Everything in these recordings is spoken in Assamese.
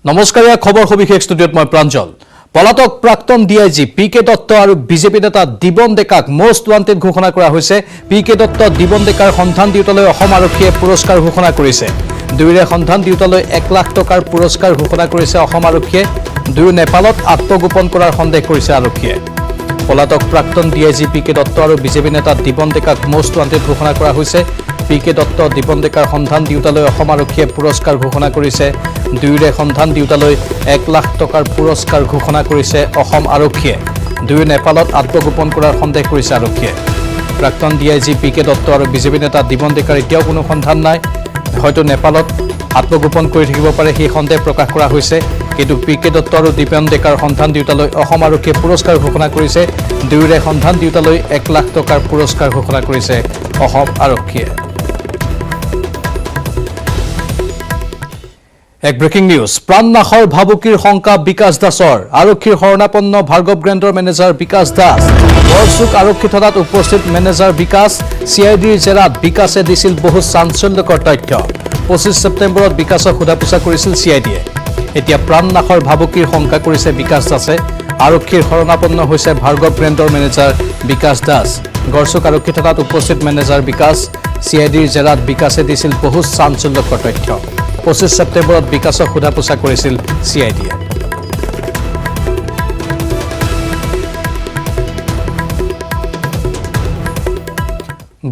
নমস্কাৰ খবৰ সবিশেষ ষ্টুডিঅত মই প্ৰাঞ্জল পলাতক প্ৰাক্তন ডিআইজি পিকে দত্ত আৰু বিজেপি নেতা দিবন ডেকাক মোষ্ট ওয়ান্টেড ঘোষণা কৰা হৈছে পিকে দত্ত দিবন ডেকাৰ সন্ধান দিউতালৈ অসম আৰক্ষীয়ে পুৰস্কাৰ ঘোষণা কৰিছে দুইৰে সন্ধান দিউতালৈ 1 লাখ টকাৰ পুৰস্কাৰ ঘোষণা কৰিছে অসম আৰক্ষীয়ে দুই নেপালত আত্মগোপন কৰাৰ সন্দেহ কৰিছে আৰক্ষীয়ে পলাতক প্ৰাক্তন ডিআইজি পিকে দত্ত আৰু বিজেপি নেতা দিবন ডেকাক মোষ্ট ওয়ান্টেড ঘোষণা কৰা হৈছে পিকে দত্ত দিবন ডেকাৰ সন্ধান দিউতালৈ অসম আৰক্ষীয়ে পুৰস্কাৰ ঘোষণা কৰিছে দুইৰে সন্ধান দিউতালৈ 1 লাখ টকাৰ পুৰস্কাৰ ঘোষণা কৰিছে অসম আৰক্ষীয়ে দুই নেপালত আত্মগোপন কৰাৰ সন্দেহ কৰিছে আৰক্ষীয়ে প্ৰাক্তন ডিআইজি পিকে দত্ত আৰু বিজেপি নেতা দিবন ডেকাৰ এতিয়াও কোনো সন্ধান নাই হয়তো নেপালত আত্মগোপন কৰি থাকিব পাৰে সেই সন্দেহ প্ৰকাশ কৰা হৈছে কিন্তু পিকে দত্ত আৰু দিবন ডেকাৰ সন্ধান দিউতালৈ অসম আৰক্ষীয়ে পুৰস্কাৰ ঘোষণা কৰিছে দুইৰে সন্ধান দিউতালৈ 1 লাখ টকাৰ পুৰস্কাৰ ঘোষণা কৰিছে অসম আৰক্ষীয়ে এক ব্ৰেকিং নিউজ প্ৰাণনাশৰ ভাবুকিৰ শংকা বিকাশ দাসৰ আৰক্ষীৰ শৰণাপন্ন ভাৰ্গৱ গ্ৰেণ্ডৰ মেনেজাৰ বিকাশ দাস বৰচুক আৰক্ষী থানাত উপস্থিত মেনেজাৰ বিকাশ সিআইডিৰ জেৰাত বিকাশে দিছিল বহু চাঞ্চল্যকৰ তথ্য 25 ছেপ্টেম্বৰত বিকাশক সোধাপোছা কৰিছিল সিআইডিয়ে এতিয়া প্ৰাণনাশৰ ভাবুকিৰ শংকা কৰিছে বিকাশ দাসে আৰক্ষীৰ শৰণাপন্ন হৈছে ভাৰ্গৱ গ্ৰেণ্ডৰ মেনেজাৰ বিকাশ দাস গড়চুক আৰক্ষী থানাত উপস্থিত মেনেজাৰ বিকাশ সিআইডিৰ জেৰাত বিকাশে দিছিল বহু চাঞ্চল্যকৰ তথ্য 25 ছেপ্টেম্বৰত বিকাশক সোধাপোছা কৰিছিল সিআইডিয়ে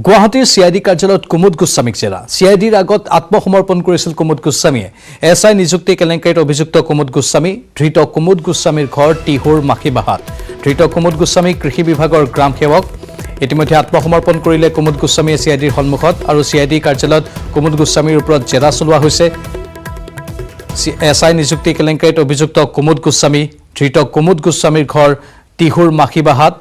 গুৱাহাটীৰ সিআইডি কাৰ্যালয়ত কুমুদ গোস্বামীক জেৰা সিআইডিৰ আগত আত্মসমৰ্পণ কৰিছিল কুমুদ গোস্বামীয়ে এছআই নিযুক্তি কেলেংকাৰীত অভিযুক্ত কুমুদ গোস্বামী ধৃত কুমুদ গোস্বামীৰ ঘৰ টিহুৰ মাখিবাহাত ধৃত কুমুদ গোস্বামী কৃষি বিভাগৰ গ্ৰাম সেৱক ইতিমধ্যে আত্মসমৰ্পণ কৰিলে কুমুদ গোস্বামীয়ে সিআইডিৰ সন্মুখত আৰু সিআইডি কাৰ্যালয়ত কুমুদ গোস্বামীৰ ওপৰত জেৰা চলোৱা হৈছে এছআই নিযুক্তি কেলেংকাৰীত অভিযুক্ত কুমুদ গোস্বামী ধৃত কুমুদ গোস্বামীৰ ঘৰ টিহুৰ মাখিবাহাত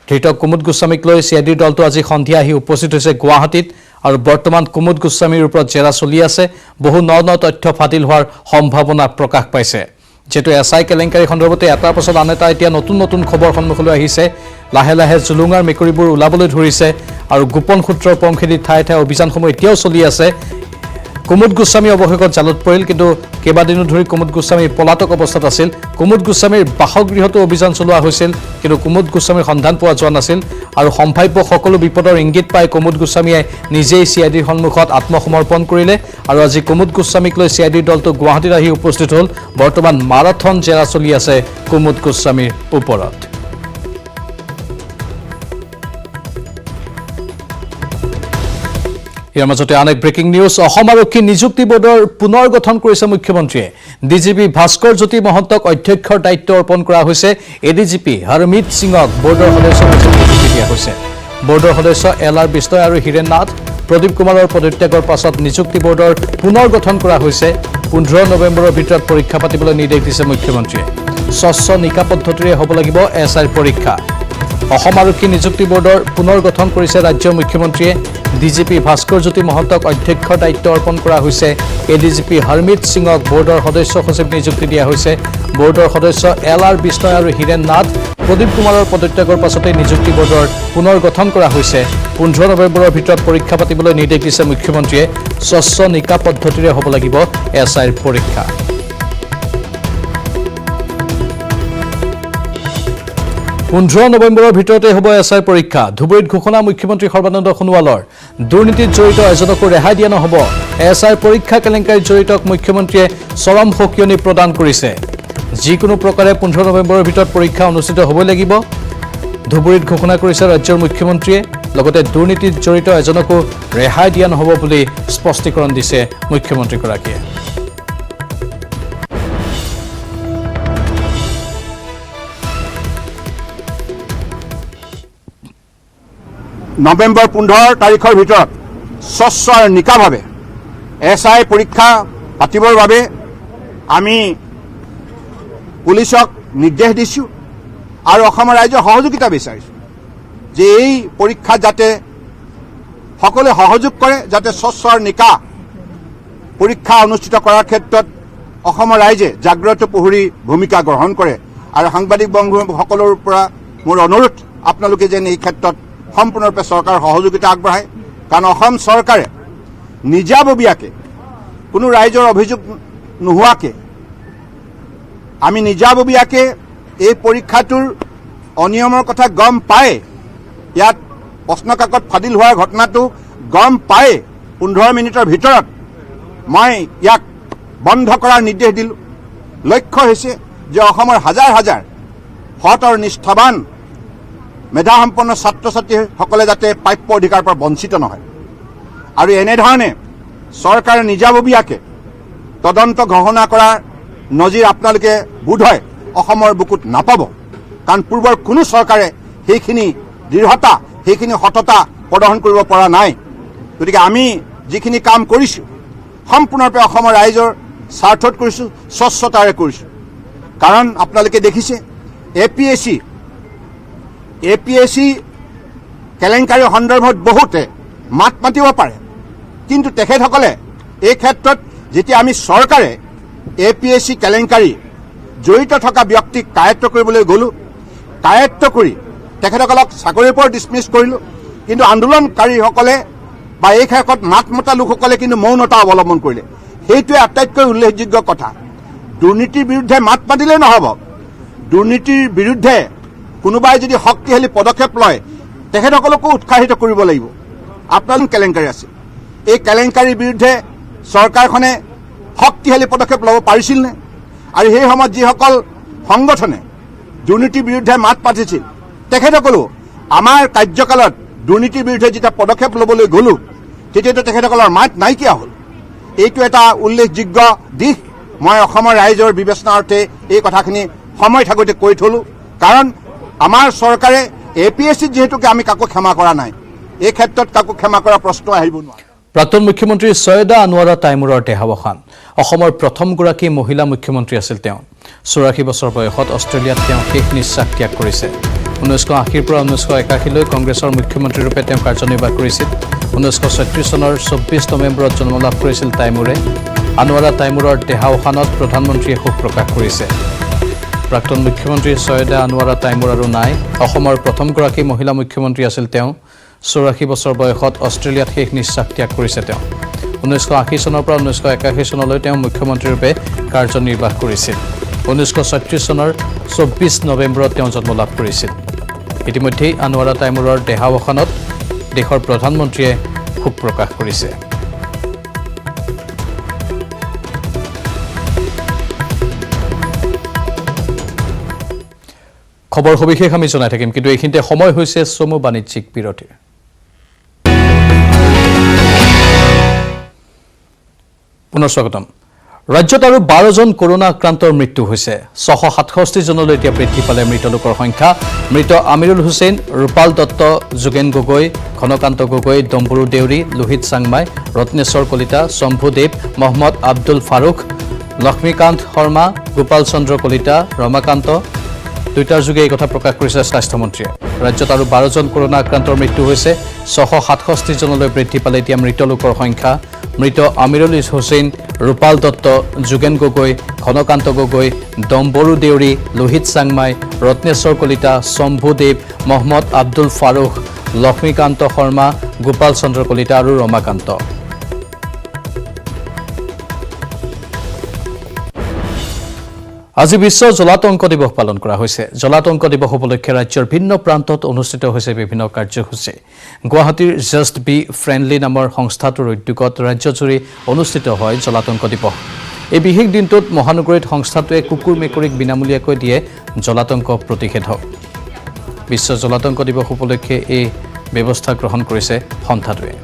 ধৃত কুমুদ গোস্বামীক লৈ সিআইডিৰ দলটো আজি সন্ধিয়া আহি উপস্থিত হৈছে গুৱাহাটীত আৰু বৰ্তমান কুমুদ গোস্বামীৰ ওপৰত জেৰা চলি আছে বহু ন তথ্য ফাদিল হোৱাৰ সম্ভাৱনা প্ৰকাশ পাইছে যেটো এছআই কেলেংকাৰী সন্দৰ্ভতে এটাৰ পাছত আন এটা এতিয়া নতুন খবৰ সন্মুখলৈ আহিছে লাহে লাহে জুলুঙাৰ মেকুৰীবোৰ ওলাবলৈ ধৰিছে আৰু গোপন সূত্ৰৰ পংখেদি ঠাই ঠাই অভিযানসমূহ এতিয়াও চলি আছে কুমুদ গোস্বামী অৱশেষত জালত পৰিল কিন্তু কেইবাদিনো ধৰি কুমুদ গোস্বামী পলাতক অৱস্থাত আছিল কুমুদ গোস্বামীৰ বাসগৃহতো অভিযান চলোৱা হৈছিল কিন্তু কুমুদ গোস্বামীৰ সন্ধান পোৱা যোৱা নাছিল আৰু সম্ভাৱ্য সকলো বিপদৰ ইংগিত পাই কুমুদ গোস্বামীয়ে নিজেই সিআইডিৰ সন্মুখত আত্মসমৰ্পণ কৰিলে আৰু আজি কুমুদ গোস্বামীক লৈ সিআইডিৰ দলটো গুৱাহাটীত আহি উপস্থিত হ'ল বৰ্তমান মাৰাথন জেৰা চলি আছে কুমুদ গোস্বামীৰ ওপৰত ইয়াৰ মাজতে আন এক ব্ৰেকিং নিউজ অসম আৰক্ষী নিযুক্তি বোৰ্ডৰ পুনৰ গঠন কৰিছে মুখ্যমন্ত্ৰীয়ে ডিজিপি ভাস্কৰ জ্যোতি মহন্তক অধ্যক্ষৰ দায়িত্ব অৰ্পণ কৰা হৈছে এডিজিপি হৰমিত সিঙক বোৰ্ডৰ সদস্য নিযুক্তি দিয়া হৈছে বোৰ্ডৰ সদস্য এলআৰ বিষ্ণয় আৰু হিৰেন নাথ প্ৰদীপ কুমাৰৰ পদত্যাগৰ পাছত নিযুক্তি বোৰ্ডৰ পুনৰ গঠন কৰা হৈছে 15 নৱেম্বৰৰ ভিতৰত পৰীক্ষা পাতিবলৈ নিৰ্দেশ দিছে মুখ্যমন্ত্ৰীয়ে স্বচ্ছ নিকা পদ্ধতিৰে হ'ব লাগিব এছআইৰ পৰীক্ষা অসম আৰক্ষী নিযুক্তি বোৰ্ডৰ পুনৰ গঠন কৰিছে ৰাজ্যৰ মুখ্যমন্ত্ৰীয়ে ডিজিপি ভাস্কৰ জ্যোতি মহন্তক অধ্যক্ষৰ দায়িত্ব অৰ্পণ কৰা হৈছে এডিজিপি হৰমিত সিঙক বোৰ্ডৰ সদস্য সচিব নিযুক্তি দিয়া হৈছে বোৰ্ডৰ সদস্য এলআৰ বিষ্ণয় আৰু হিৰেন নাথ প্ৰদীপ কুমাৰৰ পদত্যাগৰ পাছতে নিযুক্তি বোৰ্ডৰ পুনৰ গঠন কৰা হৈছে 15 নৱেম্বৰৰ ভিতৰত পৰীক্ষা পাতিবলৈ নিৰ্দেশ দিছে মুখ্যমন্ত্ৰীয়ে স্বচ্ছ নিকা পদ্ধতিৰে হ'ব লাগিব এছআইৰ পৰীক্ষা 15 নৱেম্বৰৰ ভিতৰতে হ'ব এছআইৰ পৰীক্ষা ধুবুৰীত ঘোষণা মুখ্যমন্ত্ৰী সৰ্বানন্দ সোণোৱালৰ দুৰ্নীতিত জড়িত এজনকো ৰেহাই দিয়া নহ'ব এছআইৰ পৰীক্ষা কেলেংকাৰীত জড়িতক মুখ্যমন্ত্ৰীয়ে চৰম সকিয়নি প্ৰদান কৰিছে যিকোনো প্ৰকাৰে 15 নৱেম্বৰৰ ভিতৰত পৰীক্ষা অনুষ্ঠিত হ'ব লাগিব ধুবুৰীত ঘোষণা কৰিছে ৰাজ্যৰ মুখ্যমন্ত্ৰীয়ে লগতে দুৰ্নীতিত জড়িত এজনকো ৰেহাই দিয়া নহ'ব বুলি স্পষ্টীকৰণ দিছে মুখ্যমন্ত্ৰীগৰাকীয়ে নৱেম্বৰ 15 তাৰিখৰ ভিতৰত স্বচ্ছ আৰু নিকাভাৱে এছআই পৰীক্ষা পাতিবৰ বাবে আমি পুলিচক নিৰ্দেশ দিছোঁ আৰু অসমৰ ৰাইজৰ সহযোগিতা বিচাৰিছোঁ যে এই পৰীক্ষা যাতে সকলোৱে সহযোগ কৰে যাতে স্বচ্ছ আৰু নিকা পৰীক্ষা অনুষ্ঠিত কৰাৰ ক্ষেত্ৰত অসমৰ ৰাইজে জাগ্ৰত প্ৰহৰী ভূমিকা গ্ৰহণ কৰে আৰু সাংবাদিক বন্ধুসকলৰ পৰা মোৰ অনুৰোধ আপোনালোকে যেন এই ক্ষেত্ৰত সম্পূৰ্ণৰূপে চৰকাৰৰ সহযোগিতা আগবঢ়ায় কাৰণ অসম চৰকাৰে নিজাববীয়াকৈ কোনো ৰাইজৰ অভিযোগ নোহোৱাকৈ আমি নিজাববীয়াকে এই পৰীক্ষাটোৰ অনিয়মৰ কথা গম পায় ইয়াত প্ৰশ্নকাকত ফাদিল হোৱাৰ ঘটনাটো গম পায় 15 মিনিটৰ ভিতৰত মই ইয়াক বন্ধ কৰাৰ নিৰ্দেশ দিলোঁ। লক্ষ্য হৈছে যে অসমৰ হাজাৰ হাজাৰ সৎ আৰু নিষ্ঠাৱান মেধাসম্পন্ন ছাত্ৰ ছাত্ৰীসকলে যাতে প্ৰাপ্য অধিকাৰৰ পৰা বঞ্চিত নহয় আৰু এনেধৰণে চৰকাৰে নিজাববীয়াকে তদন্ত ঘোষণা কৰাৰ নজিৰ আপোনালোকে বোধহয় অসমৰ বুকুত নাপাব, কাৰণ পূৰ্বৰ কোনো চৰকাৰে সেইখিনি দৃঢ়তা সেইখিনি সততা প্ৰদৰ্শন কৰিব পৰা নাই। গতিকে আমি যিখিনি কাম কৰিছোঁ সম্পূৰ্ণৰূপে অসমৰ ৰাইজৰ স্বাৰ্থত কৰিছোঁ, স্বচ্ছতাৰে কৰিছোঁ। কাৰণ আপোনালোকে দেখিছে APSC কেলেংকাৰীৰ সন্দৰ্ভত বহুতে মাত মাতিব পাৰে, কিন্তু তেখেতসকলে এই ক্ষেত্ৰত যেতিয়া আমি চৰকাৰে APSC কেলেংকাৰী জড়িত থকা ব্যক্তিক কায়ত্ব কৰিবলৈ গ'লোঁ, কায়ত্ব কৰি তেখেতসকলক চাকৰিৰ পৰা ডিছমিছ কৰিলোঁ, কিন্তু আন্দোলনকাৰীসকলে বা এই ক্ষেত্ৰত মাত মতা লোকসকলে কিন্তু মৌনতা অৱলম্বন কৰিলে। সেইটোৱে আটাইতকৈ উল্লেখযোগ্য কথা। দুৰ্নীতিৰ বিৰুদ্ধে মাত মাতিলে নহ'ব, দুৰ্নীতিৰ বিৰুদ্ধে কোনোবাই যদি শক্তিশালী পদক্ষেপ লয় তেখেতসকলকো উৎসাহিত কৰিব লাগিব। আপোনালোক কেলেংকাৰী আছে, এই কেলেংকাৰীৰ বিৰুদ্ধে চৰকাৰখনে শক্তিশালী পদক্ষেপ ল'ব পাৰিছিল নে? আৰু সেই সময়ত যিসকল সংগঠনে দুৰ্নীতিৰ বিৰুদ্ধে মাত মাতিছিল তেখেতসকলো আমাৰ কাৰ্যকালত দুৰ্নীতিৰ বিৰুদ্ধে যেতিয়া পদক্ষেপ ল'বলৈ গ'লোঁ তেতিয়াতো তেখেতসকলৰ মাত নাইকিয়া হ'ল। এইটো এটা উল্লেখযোগ্য দিশ। মই অসমৰ ৰাইজৰ বিবেচনা অৰ্থে এই কথাখিনি সময় থাকোঁতে কৈ থলোঁ, কাৰণ আমাৰ চৰকাৰে APSCত যিহেতুকে আমি কাকো ক্ষমা কৰা নাই, এই ক্ষেত্ৰত কাকো ক্ষমা কৰা প্ৰশ্ন আহিব নোৱাৰে। প্ৰাক্তন মুখ্যমন্ত্ৰী ছৈয়দা আনোৱাৰা তাইমুৰৰ দেহাৱসান। অসমৰ প্ৰথমগৰাকী মহিলা মুখ্যমন্ত্ৰী আছিল তেওঁ। 84 বছৰ বয়সত অষ্ট্ৰেলিয়াত তেওঁ শেষ নিশ্বাস ত্যাগ কৰিছে। 1980ৰ পৰা 1981লৈ কংগ্ৰেছৰ মুখ্যমন্ত্ৰীৰূপে তেওঁ কাৰ্যনিৰ্বাহ কৰিছিল। 1936 চনৰ 24 নৱেম্বৰত জন্ম লাভ কৰিছিল তাইমুৰে। আনোৱাৰা তাইমুৰৰ দেহাৱসানত প্ৰধানমন্ত্ৰীয়ে শোক প্ৰকাশ কৰিছে। প্ৰাক্তন মুখ্যমন্ত্ৰী ছৈয়দা আনোৱাৰা তাইমুৰ আৰু নাই। অসমৰ প্ৰথমগৰাকী মহিলা মুখ্যমন্ত্ৰী আছিল তেওঁ। 84 বছৰ বয়সত অষ্ট্ৰেলিয়াত শেষ নিশ্বাস ত্যাগ কৰিছে তেওঁ। 1980 চনৰ পৰা 1981 চনলৈ তেওঁ মুখ্যমন্ত্ৰীৰূপে কাৰ্যনিৰ্বাহ কৰিছিল। 1936 চনৰ 24 নৱেম্বৰত তেওঁ জন্ম লাভ কৰিছিল। ইতিমধ্যেই আনোৱাৰা তাইমুৰৰ দেহাৱসানত দেশৰ প্ৰধানমন্ত্ৰীয়ে শোক প্ৰকাশ কৰিছে। খবৰ সবিশেষ আমি জনাই থাকিম, কিন্তু এইখিনিতে সময় হৈছে চমু বাণিজ্যিক বিৰতিৰ। পুনৰ স্বাগতম। ৰাজ্যত আৰু 12 জন কৰোনা আক্ৰান্তৰ মৃত্যু হৈছে। 667 জনলৈ এতিয়া বৃদ্ধি পালে মৃত লোকৰ সংখ্যা। মৃত আমিৰুল হুছেইন, ৰূপাল দত্ত, যোগেন গগৈ, ঘনকান্ত গগৈ, ডম্বৰু দেউৰী, লোহিত চাংমাই, ৰত্নেশ্বৰ কলিতা, শম্ভু দেৱ, মহম্মদ আব্দুল ফাৰুক, লক্ষ্মীকান্ত শৰ্মা, গোপাল চন্দ্ৰ কলিতা, ৰমাকান্ত। টুইটাৰ যোগে এই কথা প্ৰকাশ কৰিছে স্বাস্থ্যমন্ত্ৰীয়ে। ৰাজ্যত আৰু 12 জন কৰোনা আক্ৰান্তৰ মৃত্যু হৈছে। 667 জনলৈ বৃদ্ধি পালে এতিয়া মৃত লোকৰ সংখ্যা। মৃত আমিৰুল হুছেইন, ৰূপাল দত্ত, যোগেন গগৈ, ঘনকান্ত গগৈ, ডম্বৰু দেউৰী, লোহিত চাংমাই, ৰত্নেশ্বৰ কলিতা, শম্ভু দেৱ, মহম্মদ আব্দুল ফাৰুক, লক্ষ্মীকান্ত শৰ্মা, গোপাল চন্দ্ৰ কলিতা আৰু ৰমাকান্ত। আজি বিশ্ব জলাতংক দিৱস পালন কৰা হৈছে। জলাতংক দিৱস উপলক্ষে ৰাজ্যৰ ভিন্ন প্ৰান্তত অনুষ্ঠিত হৈছে বিভিন্ন কাৰ্যসূচী। গুৱাহাটীৰ জাষ্ট বি ফ্ৰেণ্ডলি নামৰ সংস্থাটোৰ উদ্যোগত ৰাজ্যজুৰি অনুষ্ঠিত হয় জলাতংক দিৱস। এই বিশেষ দিনটোত মহানগৰীত সংস্থাটোৱে কুকুৰ মেকুৰীক বিনামূলীয়াকৈ দিয়ে জলাতংক প্ৰতিষেধক। বিশ্ব জলাতংক দিৱস উপলক্ষে এই ব্যৱস্থা গ্ৰহণ কৰিছে সংস্থাটোৱে।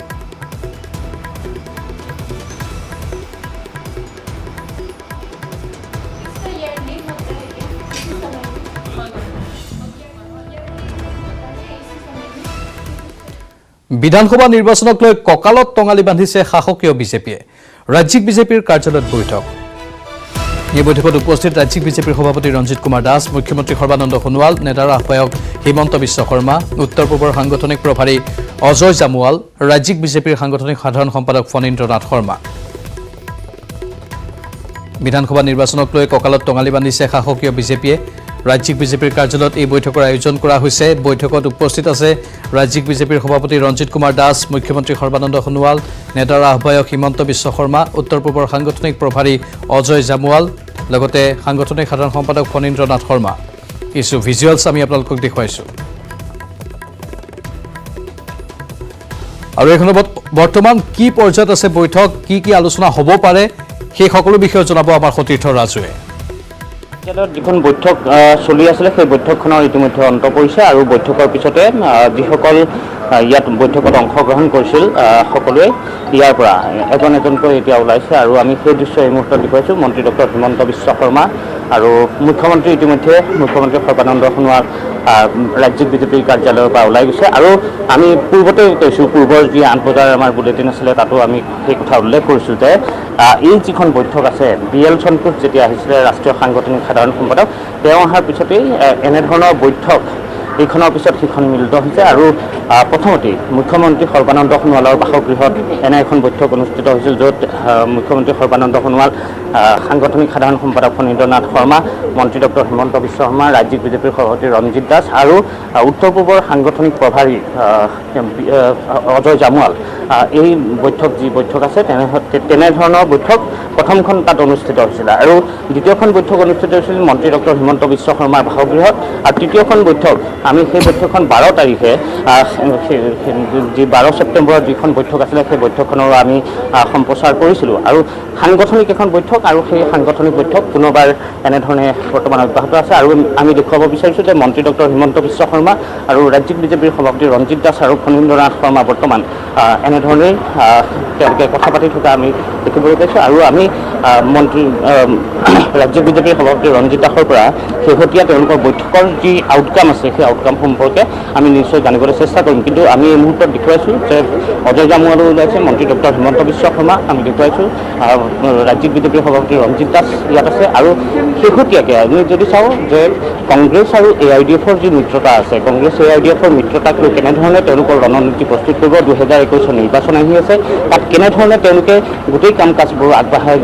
বিধানসভা নিৰ্বাচনক লৈ কঁকালত টঙালি বান্ধিছে শাসকীয় বিজেপিয়ে। ৰাজ্যিক বিজেপিৰ কাৰ্যালয়ত বৈঠক। এই বৈঠকত উপস্থিত ৰাজ্যিক বিজেপিৰ সভাপতি ৰঞ্জিত কুমাৰ দাস, মুখ্যমন্ত্ৰী সৰ্বানন্দ সোণোৱাল, নেডাৰ আহ্বায়ক হিমন্ত বিশ্ব শৰ্মা, উত্তৰ পূবৰ সাংগঠনিক প্ৰভাৰী অজয় জামুৱাল, ৰাজ্যিক বিজেপিৰ সাংগঠনিক সাধাৰণ সম্পাদক ফণীন্দ্ৰনাথ শৰ্মা। বিধানসভা নিৰ্বাচনক লৈ কঁকালত টঙালি বান্ধিছে শাসকীয় বিজেপিয়ে। ৰাজ্যিক বিজেপিৰ কাৰ্যালয়ত এই বৈঠকৰ আয়োজন কৰা হৈছে। বৈঠকত উপস্থিত আছে ৰাজ্যিক বিজেপিৰ সভাপতি ৰঞ্জিত কুমাৰ দাস, মুখ্যমন্ত্ৰী সৰ্বানন্দ সোণোৱাল, নেডাৰ আহ্বায়ক হিমন্ত বিশ্ব শৰ্মা, উত্তৰ পূবৰ সাংগঠনিক প্ৰভাৰী অজয় জামুৱাল, লগতে সাংগঠনিক সাধাৰণ সম্পাদক ফণীন্দ্ৰনাথ শৰ্মা কিছু ভিজুৱেলছ আমি আপোনালোকক দেখুৱাইছোঁ আৰু এখন বৰ্তমান কি পৰ্যায়ত আছে বৈঠক কি আলোচনা হ'ব পাৰে সেই সকলো বিষয়ে জনাব আমাৰ সতীৰ্থ ৰাজুৱে যিখন বৈঠক চলি আছিলে সেই বৈঠকখনৰ ইতিমধ্যে অন্ত পৰিছে আৰু বৈঠকৰ পিছতে যিসকল ইয়াত বৈঠকত অংশগ্ৰহণ কৰিছিল সকলোৱে ইয়াৰ পৰা এজনকৈ এতিয়া ওলাইছে আৰু আমি সেই দৃশ্য এই মুহূৰ্তত দেখুৱাইছোঁ মন্ত্ৰী ডক্টৰ হিমন্ত বিশ্ব শৰ্মা আৰু মুখ্যমন্ত্ৰী ইতিমধ্যে মুখ্যমন্ত্ৰী সৰ্বানন্দ সোণোৱাল ৰাজ্যিক বিজেপিৰ কাৰ্যালয়ৰ পৰা ওলাই গৈছে আৰু আমি পূৰ্বতে কৈছোঁ পূৰ্বৰ যি 8 বজাৰ আমাৰ বুলেটিন আছিলে তাতো আমি সেই কথা উল্লেখ কৰিছোঁ যে এই যিখন বৈঠক আছে BL সন্তোষ যেতিয়া আহিছিলে ৰাষ্ট্ৰীয় সাংগঠনিক সাধাৰণ সম্পাদক তেওঁ অহাৰ পিছতেই এনেধৰণৰ বৈঠক এইখনৰ পিছত সিখন মিলিত হৈছে আৰু প্ৰথমতেই মুখ্যমন্ত্ৰী সৰ্বানন্দ সোণোৱালৰ বাসগৃহত এনে এখন বৈঠক অনুষ্ঠিত হৈছিল য'ত মুখ্যমন্ত্ৰী সৰ্বানন্দ সোণোৱাল সাংগঠনিক সাধাৰণ সম্পাদক ফণীন্দ্ৰনাথ শৰ্মা মন্ত্ৰী ডক্টৰ হিমন্ত বিশ্ব শৰ্মা ৰাজ্যিক বিজেপিৰ সভাপতি ৰঞ্জিত দাস আৰু উত্তৰ পূবৰ সাংগঠনিক প্ৰভাৰী অজয় জামৱাল এই যি বৈঠক আছে তেনেধৰণৰ বৈঠক প্ৰথমখন তাত অনুষ্ঠিত হৈছিল আৰু দ্বিতীয়খন বৈঠক অনুষ্ঠিত হৈছিল মন্ত্ৰী ডক্টৰ হিমন্ত বিশ্ব শৰ্মাৰ বাসগৃহত আৰু তৃতীয়খন বৈঠক আমি সেই বৈঠকখন 12 তাৰিখে যি 12 ছেপ্টেম্বৰত যিখন বৈঠক আছিলে সেই বৈঠকখনৰ আমি সম্প্ৰচাৰ কৰিছিলোঁ আৰু সাংগঠনিক এখন বৈঠক আৰু সেই সাংগঠনিক বৈঠক পুনৰবাৰ এনেধৰণে বৰ্তমান অব্যাহত আছে আৰু আমি দেখুৱাব বিচাৰিছোঁ যে মন্ত্ৰী ডক্টৰ হিমন্ত বিশ্ব শৰ্মা আৰু ৰাজ্যিক বিজেপিৰ সভাপতি ৰঞ্জিত দাস আৰু ফণীন্দ্ৰনাথ শৰ্মা বৰ্তমান এনেধৰণেই তেওঁলোকে কথা পাতি থকা আমি দেখিবলৈ পাইছোঁ আৰু আমি ৰাজ্যিক বিজেপিৰ সভাপতি ৰঞ্জিত দাসৰ পৰা শেহতীয়া তেওঁলোকৰ বৈঠকৰ যি আউটকাম আছে সেই আউটকাম সম্পৰ্কে আমি নিশ্চয় জানিবলৈ চেষ্টা কৰিম কিন্তু আমি এই মুহূৰ্তত দেখুৱাইছোঁ যে অজয় জামৱালো ওলাইছে মন্ত্ৰী ডক্টৰ হিমন্ত বিশ্ব শৰ্মা আমি দেখুৱাইছোঁ ৰাজ্যিক বিজেপিৰ সভাপতি ৰঞ্জিত দাস ইয়াত আছে আৰু শেহতীয়াকৈ আমি যদি চাওঁ যে কংগ্ৰেছ আৰু AIDFৰ যি মিত্ৰতা আছে কংগ্ৰেছ AIDFৰ মিত্ৰতাক লৈ কেনেধৰণে তেওঁলোকৰ ৰণনীতি প্ৰস্তুত কৰিব 2021 নিৰ্বাচন আহি আছে তাত কেনেধৰণে তেওঁলোকে গোটেই কাম কাজবোৰ আগবঢ়াই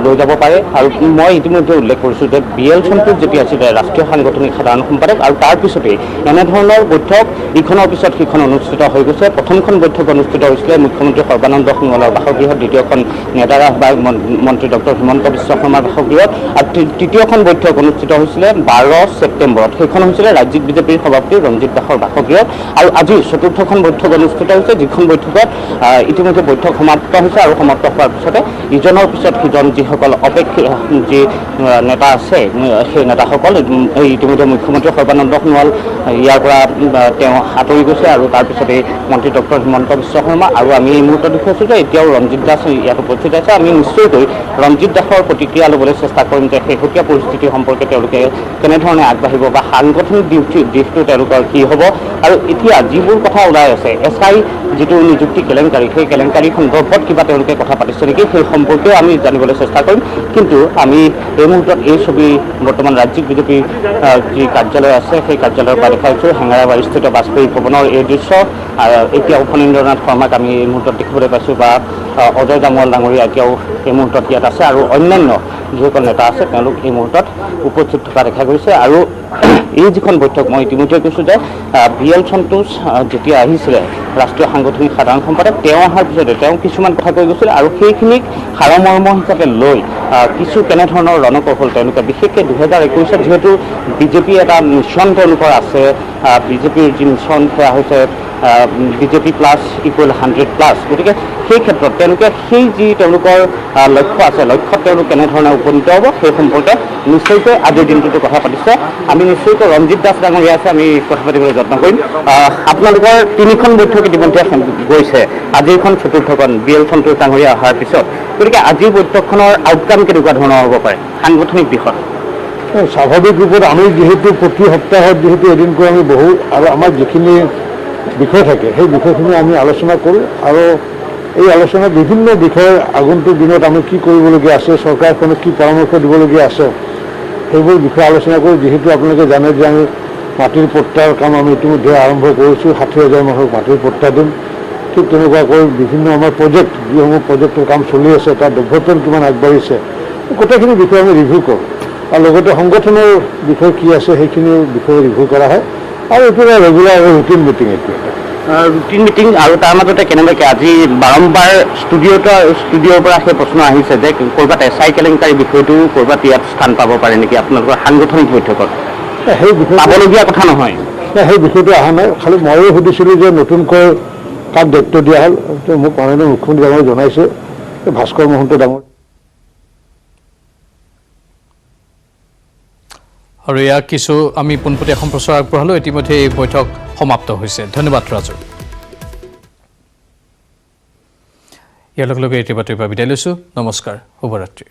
লৈ যাব পাৰে আৰু মই ইতিমধ্যে উল্লেখ কৰিছোঁ যে BL সন্তোষ যেতিয়া আছিলে ৰাষ্ট্ৰীয় সাংগঠনিক সাধাৰণ সম্পাদক আৰু তাৰ পিছতেই এনেধৰণৰ বৈঠক ইখনৰ পিছত সিখন অনুষ্ঠিত হৈ গৈছে প্ৰথমখন বৈঠক অনুষ্ঠিত হৈছিলে মুখ্যমন্ত্ৰী সৰ্বানন্দ সোণোৱালৰ বাসগৃহত দ্বিতীয়খন নেতাৰাস বা মন্ত্ৰী ডক্টৰ হিমন্ত বিশ্ব শৰ্মাৰ বাসগৃহত আৰু তৃতীয়খন বৈঠক অনুষ্ঠিত হৈছিলে 12 ছেপ্টেম্বৰত সেইখন হৈছিলে ৰাজ্যিক বিজেপিৰ সভাপতি ৰঞ্জিত দাসৰ বাসগৃহত আৰু আজি চতুৰ্থখন বৈঠক অনুষ্ঠিত হৈছে যিখন বৈঠকত ইতিমধ্যে বৈঠক সমাপ্ত হৈছে আৰু সমাপ্ত হোৱাৰ পিছতে ইজনৰ পিছত সিজন যিসকল যি নেতা আছে সেই নেতাসকল ইতিমধ্যে মুখ্যমন্ত্ৰী সৰ্বানন্দ সোণোৱাল ইয়াৰ পৰা তেওঁ আঁতৰি গৈছে আৰু তাৰপিছতে মন্ত্ৰী ডক্টৰ হিমন্ত বিশ্ব শৰ্মা আৰু আমি এই মুহূৰ্তত দেখুৱাইছোঁ যে এতিয়াও ৰঞ্জিত দাস ইয়াত উপস্থিত আছে আমি নিশ্চয়কৈ ৰঞ্জিত দাসৰ প্ৰতিক্ৰিয়া ল'বলৈ চেষ্টা কৰিম যে শেহতীয়া পৰিস্থিতি সম্পৰ্কে তেওঁলোকে কেনেধৰণে আগবাঢ়িব বা সাংগঠনিক দিশটো তেওঁলোকৰ কি হ'ব আৰু এতিয়া যিবোৰ কথা ওলাই আছে SI যিটো নিযুক্তি কেলেংকাৰী সেই কেলেংকাৰী সন্দৰ্ভত কিবা তেওঁলোকে কথা পাতিছে নেকি সেই সম্পৰ্কেও আমি জানিবলৈ চেষ্টা কৰিম কিন্তু আমি এই মুহূৰ্তত এই ছবি বৰ্তমান ৰাজ্যিক বিজেপিৰ যি কাৰ্যালয় আছে সেই কাৰ্যালয়ৰ পৰা দেখাইছোঁ হেঙেৰাবাৰীস্থিত বাজপেয়ী ভৱনৰ এই দৃশ্য এতিয়াও ফণীন্দ্ৰনাথ শৰ্মাক আমি এই মুহূৰ্তত দেখিবলৈ পাইছোঁ বা অজয় জামৱাল ডাঙৰীয়া এতিয়াও এই মুহূৰ্তত ইয়াত আছে আৰু অন্যান্য যিসকল নেতা আছে তেওঁলোক এই মুহূৰ্তত উপস্থিত থকা দেখা গৈছে আৰু এই যিখন বৈঠক মই ইতিমধ্যে কৈছোঁ যে BL সন্তোষ যেতিয়া আহিছিলে ৰাষ্ট্ৰীয় সাংগঠনিক সাধাৰণ সম্পাদক তেওঁ অহাৰ পিছতে তেওঁ কিছুমান কথা কৈ গৈছিল আৰু সেইখিনিক সাৰমৰ্ম হিচাপে লৈ কিছু কেনেধৰণৰ ৰণকৌশল তেওঁলোকে বিশেষকৈ 2021 যিহেতু বিজেপি এটা মিছন তেওঁলোকৰ আছে বিজেপিৰ যি মিছন সেয়া হৈছে BJP প্লাছ ইকুৱেল 100+, গতিকে সেই ক্ষেত্ৰত তেওঁলোকে সেই যি তেওঁলোকৰ লক্ষ্য আছে লক্ষ্যত তেওঁলোক কেনেধৰণে উপনীত হ'ব সেই সম্পৰ্কে নিশ্চয়কৈ আজিৰ দিনটোতো কথা পাতিছে আমি নিশ্চয়কৈ ৰঞ্জিত দাস ডাঙৰীয়া আছে আমি কথা পাতিবলৈ যত্ন কৰিম আপোনালোকৰ 3খন বৈঠক ইতিমধ্যে গৈছে আজিৰখন চতুৰ্থখন BL সন্তোষ ডাঙৰীয়া অহাৰ পিছত গতিকে আজিৰ বৈঠকখনৰ আউটকাম কেনেকুৱা ধৰণৰ হ'ব পাৰে সাংগঠনিক দিশত স্বাভাৱিক ৰূপত আমি যিহেতু প্ৰতি সপ্তাহত যিহেতু এদিনকৈ আমি বহু আৰু আমাৰ যিখিনি বিষয় থাকে সেই বিষয়খিনি আমি আলোচনা কৰোঁ আৰু এই আলোচনা বিভিন্ন বিষয় আগন্তুক দিনত আমি কি কৰিবলগীয়া আছে চৰকাৰখনক কি পৰামৰ্শ দিবলগীয়া আছে সেইবোৰ বিষয়ে আলোচনা কৰোঁ যিহেতু আপোনালোকে জানে যে আমি মাটিৰ পট্টাৰ কাম আমি ইতিমধ্যে আৰম্ভ কৰিছোঁ 60,000 মানুহক মাটিৰ পট্টা দিম ঠিক তেনেকুৱাকৈ বিভিন্ন আমাৰ প্ৰজেক্ট যিসমূহ প্ৰজেক্টৰ কাম চলি আছে তাৰ ডেভেলপমেণ্ট কিমান আগবাঢ়িছে গোটেইখিনি বিষয়ে আমি ৰিভিউ কৰোঁ আৰু লগতে সংগঠনৰ বিষয় কি আছে সেইখিনি বিষয়ে ৰিভিউ কৰা হয় আৰু এইটো ৰেগুলাৰ ৰুটিন মিটিং এইটো ৰুটিন মিটিং আৰু তাৰ মাজতে কেনেবাকৈ আজি বাৰম্বাৰ ষ্টুডিঅ'ৰ পৰা সেই প্ৰশ্ন আহিছে যে ক'ৰবাত SI কেলেংকাৰী বিষয়টো ক'ৰবাত ইয়াত স্থান পাব পাৰে নেকি আপোনালোকৰ সাংগঠনিক বৈঠকত সেই বিষয়টো পাবলগীয়া কথা নহয় সেই বিষয়টো অহা নাই খালি ময়ো সুধিছিলোঁ যে নতুনকৈ কাক দায়িত্ব দিয়া হ'ল মোক মাননীয় মুখ্যমন্ত্ৰী ডাঙৰে জনাইছে ভাস্কৰ মহন্ত ডাঙৰ আৰু ইয়াক কিছু আমি পোনপটীয়া সম্প্ৰচাৰ আগবঢ়ালোঁ ইতিমধ্যে এই বৈঠক সমাপ্ত হৈছে ধন্যবাদ ৰাজু ইয়াৰ লগে লগে এতিয়া বিদায় লৈছোঁ নমস্কাৰ শুভৰাত্ৰি